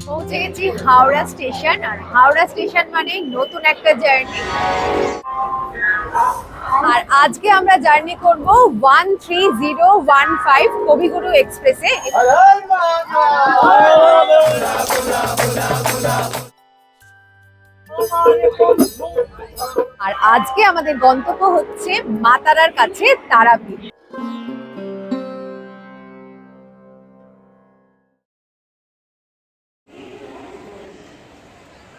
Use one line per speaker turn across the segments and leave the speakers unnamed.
পৌঁছে গেছি হাওড়া স্টেশন। আর হাওড়া স্টেশন মানে নতুন একটা জার্নি। আর আজকে আমরা জার্নি করব 13015 কবিগুরু এক্সপ্রেসে। আর আজকে আমাদের গন্তব্য হচ্ছে মা তারার কাছে তারাপীঠ।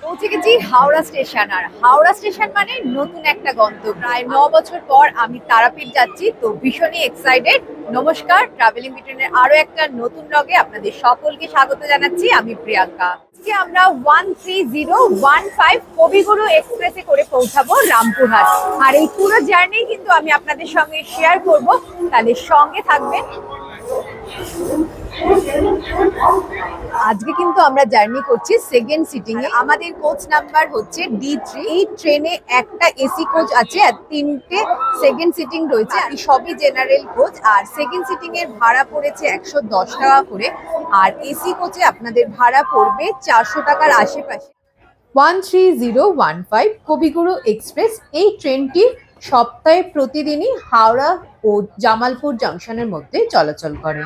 পৌঁছে গেছি হাওড়া স্টেশন। আর হাওড়া স্টেশন মানে নতুন একটা গন্তব্য। প্রায় 9 বছর পর আমি তারাপীঠ যাচ্ছি, তো ভীষণই এক্সাইটেড। নমস্কার, ট্রাভেলিং বিটুইনের আরো একটা নতুন ব্লগে আপনাদের সকলকে স্বাগত জানাচ্ছি। আমি প্রিয়াঙ্কা। আজকে আমরা 13015 কবিগুরু এক্সপ্রেসে করে পৌঁছাবো রামপুরহাট। আর এই পুরো জার্নি কিন্তু আমি আপনাদের সঙ্গে শেয়ার করব, তাহলে সঙ্গে থাকবেন। আজকে কিন্তু আমরা জার্নি করছি সেকেন্ড সিটিং এ। আমাদের কোচ নাম্বার হচ্ছে D3। এই ট্রেনে একটা এসি কোচ আছে আর 3টে সেকেন্ড সিটিং রয়েছে। আর সবই জেনারেল কোচ। আর সেকেন্ড সিটিং এর ভাড়া পড়েছে 110 টাকা করে। আর এসি কোচে আপনাদের ভাড়া পড়বে 400 টাকার আশেপাশে। 13015 কবিগুরু এক্সপ্রেস এই ট্রেনটি সপ্তাহে প্রতিদিনই হাওড়া ও জামালপুর জাংশনের মধ্যে চলাচল করে।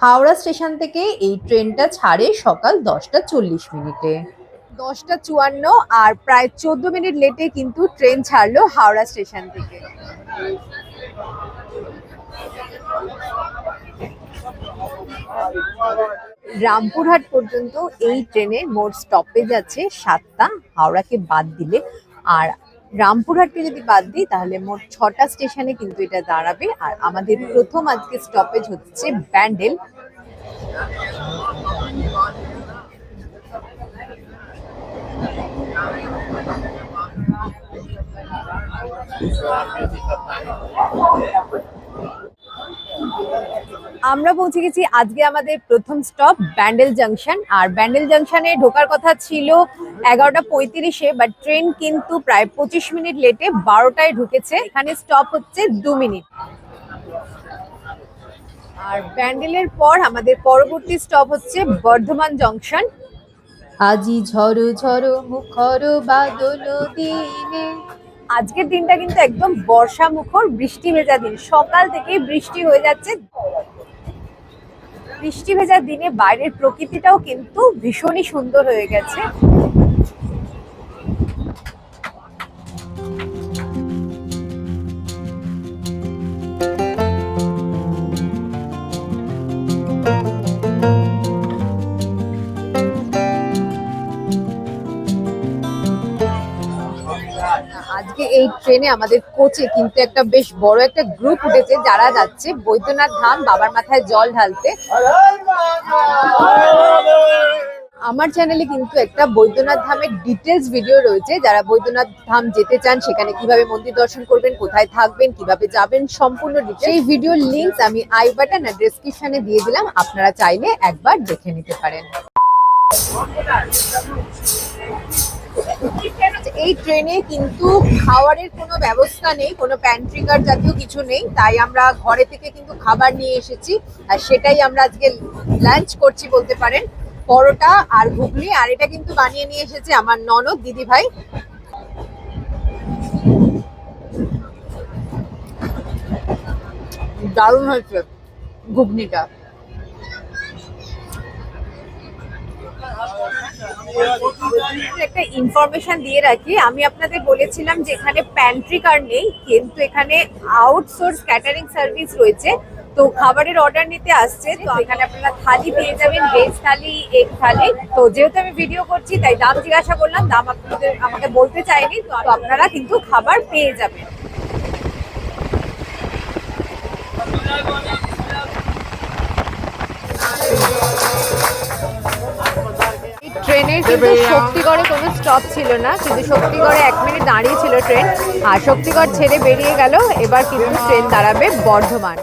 হাওড়া স্টেশন থেকে এই ট্রেনটা ছাড়ে সকাল 10:40 10:54 আর প্রায় 14 মিনিট লেটে কিন্তু ট্রেন ছাড়লো হাওড়া স্টেশন থেকে। রামপুরহাট পর্যন্ত এই ট্রেনের মোট স্টপেজ আছে 7টা, হাওড়াকে বাদ দিলে। আর রামপুরহাটকে যদি বাদ দিই তাহলে মোট 6টা স্টেশনে কিন্তু এটা দাঁড়াবে। আর আমাদের প্রথম আজকে স্টপেজ হচ্ছে ব্যান্ডেল। আমরা পৌঁছে গেছি আজকে আমাদের প্রথম স্টপ ব্যান্ডেল জাংশন। আর ব্যান্ডেল জাংশনে ঢোকার কথা ছিল 11:35-এ, বাট ট্রেন কিন্তু প্রায় 25 মিনিট লেটে 12টায় ঢুকেছে। এখানে স্টপ হচ্ছে 2 মিনিট। আর ব্যান্ডেলের পর আমাদের পরবর্তী স্টপ হচ্ছে বর্ধমান জংশন। আজি ঝড়ো ঝড়ো মুখর বাদল দিনে। আজকের দিনটা কিন্তু একদম বর্ষা মুখর বৃষ্টি ভেজা দিন। সকাল থেকে বৃষ্টি হয়ে যাচ্ছে। বৃষ্টি ভেজা দিনে বাইরের প্রকৃতিটাও কিন্তু ভীষণই সুন্দর হয়ে গেছে। আজকে এই ট্রেনে আমাদের কোচে কিন্তু একটা বেশ বড় একটা গ্রুপ উঠেছে, যারা যাচ্ছে বৈদ্যনাথ ধাম বাবার মাথায় জল ঢালতে। আমার চ্যানেলে কিন্তু একটা বৈদ্যনাথ ধামের ডিটেলস ভিডিও রয়েছে। যারা বৈদ্যনাথ ধাম যেতে চান, সেখানে কিভাবে মন্দির দর্শন করবেন, কোথায় থাকবেন, কিভাবে যাবেন, সম্পূর্ণ সেই ভিডিওর লিংক আমি আই বাটন আর ডেসক্রিপশনে দিয়ে দিলাম। আপনারা চাইলে একবার দেখে নিতে পারেন। এই ট্রেনে কিন্তু খাবারের কোনো ব্যবস্থা নেই, কোনো প্যান্ট্রি কার জাতীয় কিছু নেই। তাই আমরা ঘরে থেকে কিন্তু খাবার নিয়ে এসেছি। আর সেটাই আমরা আজকে লাঞ্চ করছি বলতে পারেন। পরোটা আর ঘুগনি। আর এটা কিন্তু বানিয়ে নিয়ে এসেছে আমার ননদ দিদি ভাই। দারুণ হয়েছে ঘুগনিটা। একটা ইনফরমেশন দিয়ে রাখি, আমি আপনাদের বলেছিলাম যে এখানে প্যান্ট্রি কার নেই, কিন্তু এখানে আউটসোর্স ক্যাটারিং সার্ভিস রয়েছে। তো খাবারের অর্ডার নিতে আসছে, তো এখানে আপনারা থালি পেয়ে যাবেন, ভেজ থালি, এগ থালি। তো যেহেতু আমি ভিডিও করছি তাই দাম জিজ্ঞাসা করলাম, দাম আপনাদের আমাকে বলতে চাইনি। তো আপনারা কিন্তু খাবার পেয়ে যাবেন। ট্রেনের কিন্তু শক্তিগড়ে কোনো স্টপ ছিল না, কিন্তু শক্তিগড়ে 1 মিনিট দাঁড়িয়ে ছিল ট্রেন। আর শক্তিগড় ছেড়ে বেরিয়ে গেল। এবার কিন্তু ট্রেন দাঁড়াবে বর্ধমান।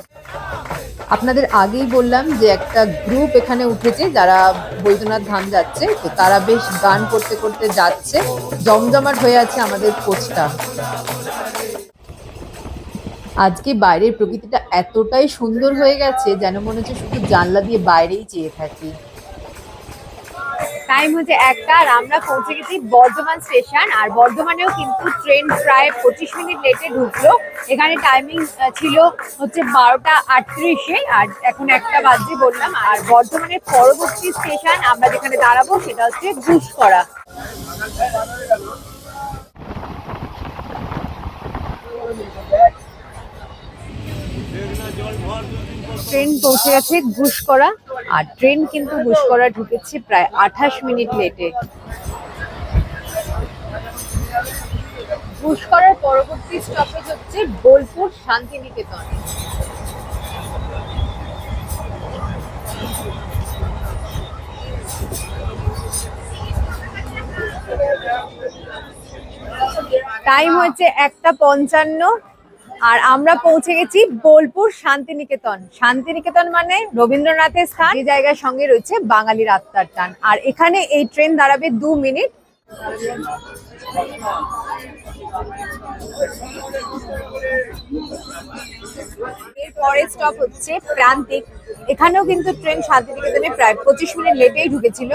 আপনাদের আগেই বললাম যে একটা গ্রুপ এখানে উঠেছে যারা বৈদ্যনাথ ধাম যাচ্ছে। তো তারা বেশ গান করতে করতে যাচ্ছে। জমজমাট হয়ে আছে আমাদের কোচটা। আজকে বাইরের প্রকৃতিটা এতটাই সুন্দর হয়ে গেছে যেন মনে হচ্ছে শুধু জানলা দিয়ে বাইরেই চেয়ে থাকি। টাইম হচ্ছে 1টা আর আমরা পৌঁছে গেছি বর্ধমান স্টেশন। আর বর্ধমানেও কিন্তু ট্রেন প্রায় 25 মিনিট লেটে ঢুকলো। এখানে টাইমিং ছিল হচ্ছে 12টা 38-এ, আর এখন 1টা বাজে বললাম। আর বর্ধমানের পরবর্তী স্টেশন আমরা যেখানে দাঁড়াবো সেটা হচ্ছে ঘুষকরা। ট্রেন পৌঁছে গেছে ঘুষকরা, আর ট্রেন কিন্তু ঘুষকরা ঢুকেছে প্রায় 28 মিনিট লেটে। ঘুষকরার পরবর্তী স্টপেজ হচ্ছে বোলপুর শান্তিনিকেতন। টাইম হচ্ছে 1টা 55 আর আমরা পৌঁছে গেছি বোলপুর শান্তিনিকেতন। শান্তিনিকেতন মানে রবীন্দ্রনাথের স্থান, এই জায়গার সঙ্গে রয়েছে বাঙালির আত্মার টান। আর এখানে এই ট্রেন দাঁড়াবে 2 মিনিট। এর পরের স্টপ হচ্ছে প্রান্তিক। এখানেও কিন্তু ট্রেন শান্তিনিকেতনে প্রায় 25 মিনিট লেটেই ঢুকেছিল।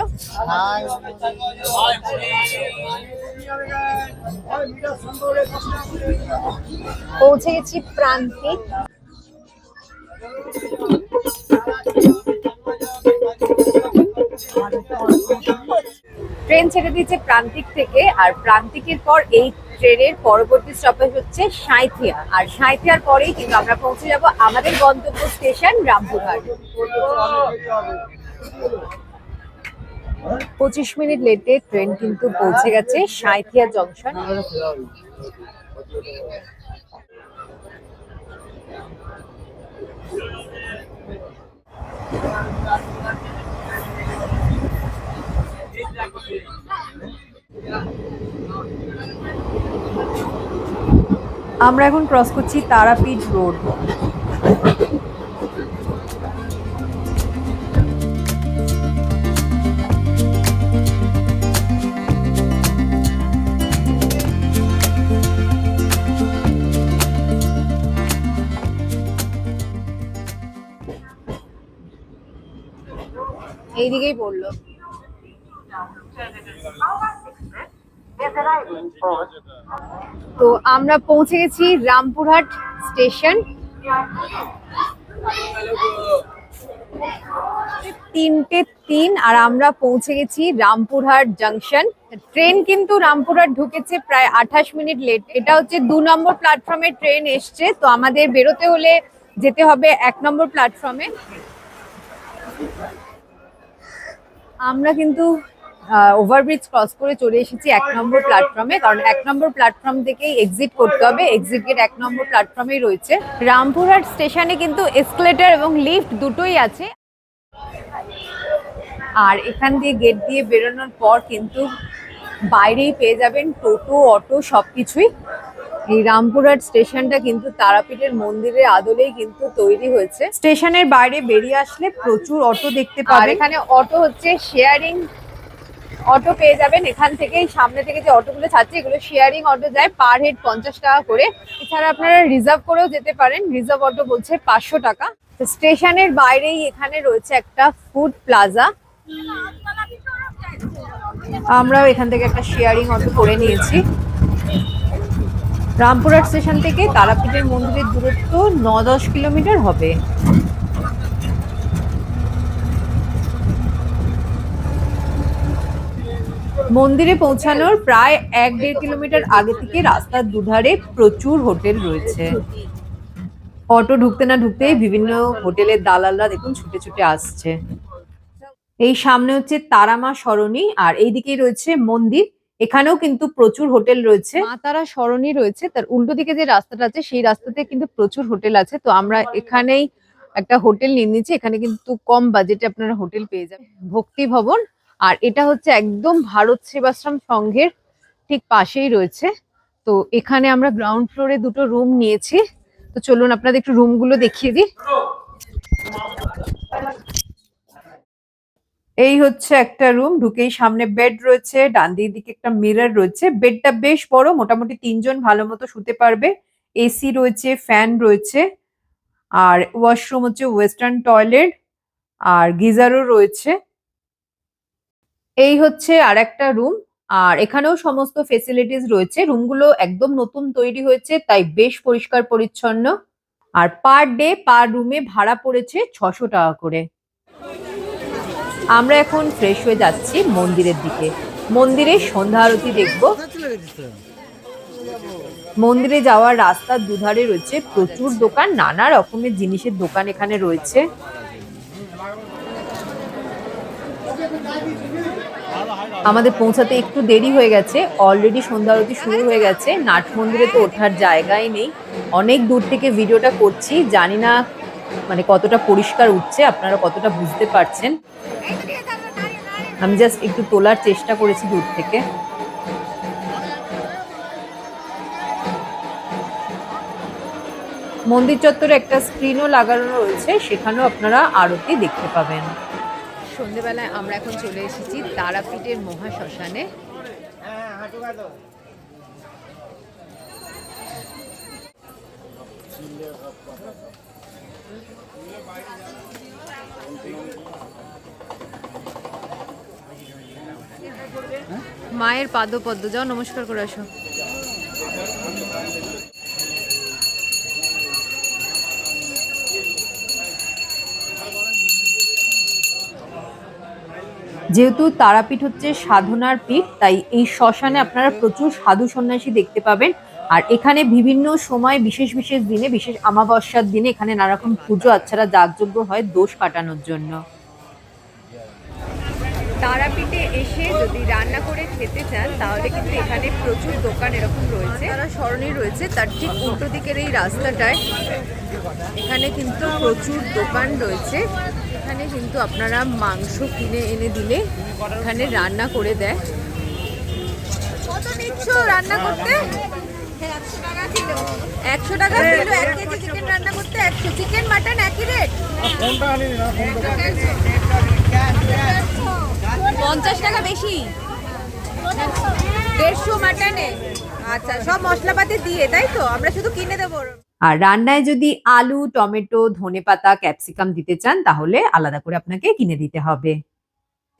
পৌঁছে গেছি প্রান্তিক। ট্রেন ছেড়ে দিয়েছে প্রান্তিক থেকে, আর প্রান্তিকের পর এই ট্রেনের পরবর্তী স্টপেজ হচ্ছে সাঁইথিয়া। আর সাঁইথিয়ার পরেই কিন্তু আমরা পৌঁছে যাব আমাদের গন্তব্য স্টেশন রামপুরহাট। 25 মিনিট লেটে ট্রেন কিন্তু পৌঁছে গেছে সাঁইথিয়া জংশন। আমরা এখন ক্রস করছি তারাপীঠ রোড। এইদিকেই পড়লো। তো আমরা পৌঁছে গেছি রামপুরহাট স্টেশন। 3টে 3 আর আমরা পৌঁছে গেছি রামপুরহাট জাংশন। ট্রেন কিন্তু রামপুরহাট ঢুকেছে প্রায় 28 মিনিট লেট। এটা হচ্ছে 2 নম্বর প্ল্যাটফর্মে ট্রেন এসছে, তো আমাদের বেরোতে হলে যেতে হবে 1 নম্বর প্ল্যাটফর্মে। আমরা কিন্তু ওভারব্রিজ ক্রস করে চলে এসেছি 1 নম্বর প্ল্যাটফর্মে, কারণ 1 নম্বর প্ল্যাটফর্ম থেকেই এক্সিট করতে হবে। এক্সিট গেট 1 নম্বর প্ল্যাটফর্মেই রয়েছে। রামপুরহাট স্টেশনে কিন্তু এসকেলেটর এবং লিফট দুটোই আছে। আর এখান দিয়ে গেট দিয়ে বেরোনোর পর কিন্তু বাইরেই পেয়ে যাবেন টোটো, অটো সবকিছুই। এই রামপুরহাট স্টেশনটা কিন্তু তারাপীঠের মন্দিরের আদলেই কিন্তু তৈরি হয়েছে। স্টেশনের বাইরে বেরিয়ে আসলে প্রচুর অটো দেখতে পাবেন। এখানে অটো হচ্ছে শেয়ারিং অটো পেয়ে যাবেন। এখান থেকেই সামনে থেকে যে অটোগুলো ছাড়ছে এগুলো শেয়ারিং অটো যায়, পার হেড 50 টাকা করে। এছাড়া আপনারা রিজার্ভ করেও যেতে পারেন, রিজার্ভ অটো বলছে 500 টাকা। স্টেশনের বাইরেই এখানে রয়েছে একটা ফুড প্লাজা। আমরাও এখান থেকে একটা শেয়ারিং অটো করে নিয়েছি। রামপুরহাট স্টেশন থেকে তারাপীঠের মন্দিরের দূরত্ব 9-10 কিলোমিটার হবে। মন্দিরে পৌঁছানোর প্রায় 1-1.5 কিলোমিটার আগে থেকে রাস্তার দুধারে প্রচুর হোটেল রয়েছে। অটো ঢুকতে না ঢুকতেই বিভিন্ন হোটেলের দালালরা দেখুন ছুটে ছুটে আসছে। এই সামনে হচ্ছে তারামা সরণি, আর এইদিকেই রয়েছে মন্দির। এখানেও কিন্তু প্রচুর হোটেল রয়েছে। মা তারা সরণি রয়েছে, তার উল্টো দিকে যে রাস্তাটা আছে সেই রাস্তাতে কিন্তু প্রচুর হোটেল আছে। তো আমরা এখানেই একটা হোটেল নিয়ে নিয়েছি। এখানে কিন্তু কম বাজেটে আপনারা হোটেল পেয়ে যাবেন। ভক্তি ভবন, আর এটা হচ্ছে একদম ভারত সেবাশ্রম সংঘের ঠিক পাশেই রয়েছে। তো এখানে আমরা গ্রাউন্ড ফ্লোরে 2টো রুম নিয়েছি। তো চলুন আপনাদের একটু রুমগুলো দেখিয়ে দিই। এই হচ্ছে একটা রুম। ঢুকেই সামনে বেড রয়েছে, ডান দিকে একটা মিরর রয়েছে। বেডটা বেশ বড়, মোটামুটি 3 জন ভালো মতো শুতে পারবে। এসি রয়েছে, ফ্যান রয়েছে, আর ওয়াশরুম হচ্ছে ওয়েস্টার্ন টয়লেট, আর গিজারও রয়েছে। এই হচ্ছে আর একটা রুম। আর এখানেও সমস্ত ফেসিলিটিস রয়েছে। রুমগুলো একদম নতুন তৈরি হয়েছে, তাই বেশ পরিষ্কার পরিচ্ছন্ন। আর পার ডে পার রুমে ভাড়া পড়েছে ৬০০ টাকা করে। আমরা এখন ফ্রেশ হয়ে যাচ্ছি মন্দিরের দিকে। মন্দিরে সন্ধ্যা আরতি দেখব। মন্দিরে যাওয়ার রাস্তার দুধারে রয়েছে প্রচুর দোকান, নানা রকমের জিনিসের দোকান এখানে রয়েছে। আমাদের পৌঁছাতে একটু দেরি হয়ে গেছে, অলরেডি সন্ধ্যা আরতি শুরু হয়ে গেছে। নাট মন্দিরে তো ওঠার জায়গাই নেই। অনেক দূর থেকে ভিডিওটা করছি, জানি না মানে কতটা পরিষ্কার উঠছে, আপনারা কতটা বুঝতে পারছেন। আমি জাস্ট একটু তোলার চেষ্টা করেছি দূর থেকে। মন্দির চত্বরে একটা স্ক্রিনও লাগানো রয়েছে, সেখানেও আপনারা আরতি দেখতে পাবেন। সন্ধেবেলায় আমরা এখন চলে এসেছি তারাপীঠের মহাশ্মশানে। মায়ের পাদপদ্ম, যাও নমস্কার করে আসো। যেহেতু তারাপীঠ হচ্ছে সাধনার পীঠ, তাই এই শ্মশানে আপনারা প্রচুর সাধু সন্ন্যাসী দেখতে পাবেন। আর এখানে বিভিন্ন সময় বিশেষ বিশেষ দিনে, বিশেষ অমাবস্যার দিনে এখানে নানা রকম পুজো আচ্ছারা যাগযজ্ঞ হয় দোষ কাটানোর জন্য। তারাপীঠে এসে যদি রান্না করে খেতে চান তাহলে কিন্তু এখানে প্রচুর দোকান এরকম রয়েছে। তারা সরণি রয়েছে, তার ঠিক উল্টো দিকের এই রাস্তাটায় এখানে কিন্তু প্রচুর দোকান রয়েছে। এখানে কিন্তু আপনারা মাংস কিনে এনে দিলে এখানে রান্না করে দেয়। কত নিচ্ছ রান্না করতে? 100 টাকা কিলো। 1 কেজি চিকেন রান্না করতে 100। চিকেন মাটন একই রেট? 50 টাকা বেশি। 150 মাটনে। আচ্ছা, সব মশলাপাতি দিয়ে, তাই তো? আমরা শুধু কিনে দেবো। আর রান্নায় যদি আলু, টমেটো, ধনেপাতা, ক্যাপসিকাম দিতে চান তাহলে আলাদা করে আপনাকে কিনে দিতে হবে।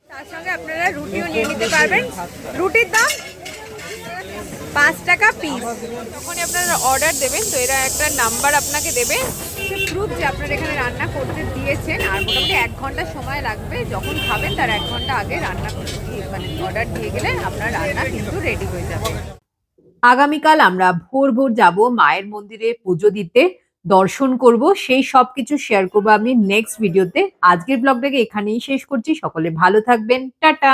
তার সঙ্গে আপনারা রুটিও নিয়ে নিতে পারবেন। রুটির দাম 5 টাকা পিস। যখন আপনারা অর্ডার দেবেন তো এরা একটা নাম্বার আপনাকে দেবে, প্রুফ যে আপনারা এখানে রান্না করতে দিয়েছেন। আর মোটামুটি 1 ঘন্টা সময় লাগবে। যখন খাবেন তার 1 ঘন্টা আগে রান্না মানে অর্ডার দিয়ে গেলে আপনার রান্না কিন্তু রেডি হয়ে যাবে। আগামীকাল আমরা ভোর ভোর যাব মায়ের মন্দিরে পুজো দিতে, দর্শন করব। সেই সব কিছু শেয়ার করবো আমি নেক্সট ভিডিওতে। আজকের ব্লগটাকে এখানেই শেষ করছি। সকলে ভালো থাকবেন, টাটা।